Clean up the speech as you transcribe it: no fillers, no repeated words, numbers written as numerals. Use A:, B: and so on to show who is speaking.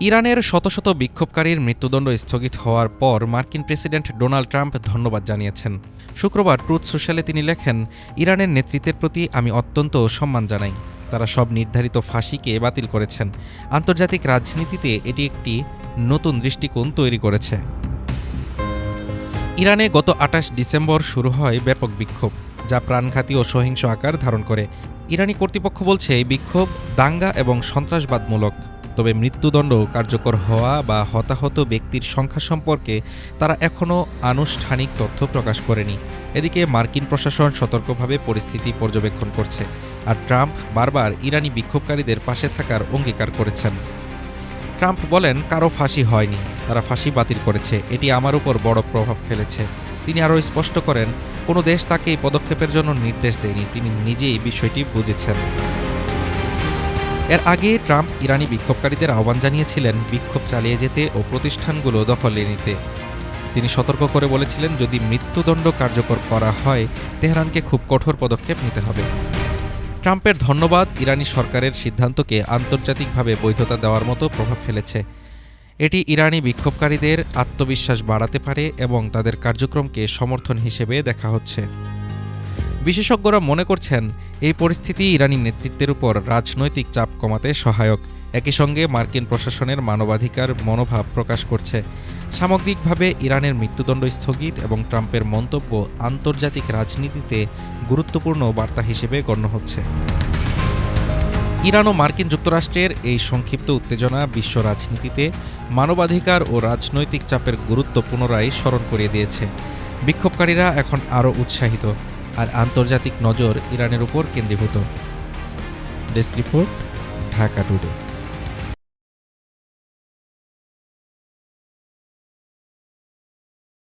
A: ইরানের শত শত বিক্ষোভকারীর মৃত্যুদণ্ড স্থগিত হওয়ার পর মার্কিন প্রেসিডেন্ট ডোনাল্ড ট্রাম্প ধন্যবাদ জানিয়েছেন। শুক্রবার ট্রুথ সোশ্যালে তিনি লেখেন, ইরানের নেতৃত্বের প্রতি আমি অত্যন্ত সম্মান জানাই। তারা সব নির্ধারিত ফাঁসিকে বাতিল করেছেন। আন্তর্জাতিক রাজনীতিতে এটি একটি নতুন দৃষ্টিকোণ তৈরি করেছে। ইরানে গত ২৮ ডিসেম্বর শুরু হয় ব্যাপক বিক্ষোভ, যা প্রাণঘাতী ও সহিংস আকার ধারণ করে। ইরানি কর্তৃপক্ষ বলছে এই বিক্ষোভ দাঙ্গা এবং সন্ত্রাসবাদমূলক। তবে মৃত্যুদণ্ড কার্যকর হওয়া বা হতাহত ব্যক্তির সংখ্যা সম্পর্কে তারা এখনও আনুষ্ঠানিক তথ্য প্রকাশ করেনি। এদিকে মার্কিন প্রশাসন সতর্কভাবে পরিস্থিতি পর্যবেক্ষণ করছে, আর ট্রাম্প বারবার ইরানি বিক্ষোভকারীদের পাশে থাকার অঙ্গীকার করেছেন। ট্রাম্প বলেন, কারো ফাঁসি হয়নি, তারা ফাঁসি বাতিল করেছে, এটি আমার উপর বড় প্রভাব ফেলেছে। তিনি আরও স্পষ্ট করেন, কোনো দেশ তাকে এই পদক্ষেপের জন্য নির্দেশ দেয়নি, তিনি নিজেই বিষয়টি বুঝেছেন। এর আগে ট্রাম্প ইরানি বিক্ষোভকারীদের আহ্বান জানিয়েছিলেন বিক্ষোভ চালিয়ে যেতে ও প্রতিষ্ঠানগুলো দখলে নিতে। তিনি সতর্ক করে বলেছিলেন, যদি মৃত্যুদণ্ড কার্যকর করা হয় তেহরানকে খুব কঠোর পদক্ষেপ নিতে হবে। ট্রাম্পের ধন্যবাদ ইরানি সরকারের সিদ্ধান্তকে আন্তর্জাতিকভাবে বৈধতা দেওয়ার মতো প্রভাব ফেলেছে। এটি ইরানি বিক্ষোভকারীদের আত্মবিশ্বাস বাড়াতে পারে এবং তাদের কার্যক্রমকে সমর্থন হিসেবে দেখা হচ্ছে। বিশেষজ্ঞরা মনে করছেন, এই পরিস্থিতি ইরানি নেতৃত্বের উপর রাজনৈতিক চাপ কমাতে সহায়ক। একই সঙ্গে মার্কিন প্রশাসনের মানবাধিকার মনোভাব প্রকাশ করছে। সামগ্রিকভাবে ইরানের মৃত্যুদণ্ড স্থগিত এবং ট্রাম্পের মন্তব্য আন্তর্জাতিক রাজনীতিতে গুরুত্বপূর্ণ বার্তা হিসেবে গণ্য হচ্ছে। ইরান ও মার্কিন যুক্তরাষ্ট্রের এই সংক্ষিপ্ত উত্তেজনা বিশ্ব রাজনীতিতে মানবাধিকার ও রাজনৈতিক চাপের গুরুত্ব পুনরায় স্মরণ করিয়ে দিয়েছে। বিক্ষোভকারীরা এখন আরও উৎসাহিত, আর আন্তর্জাতিক নজর ইরানের উপর কেন্দ্রীভূত। Desk report, Dhaka today.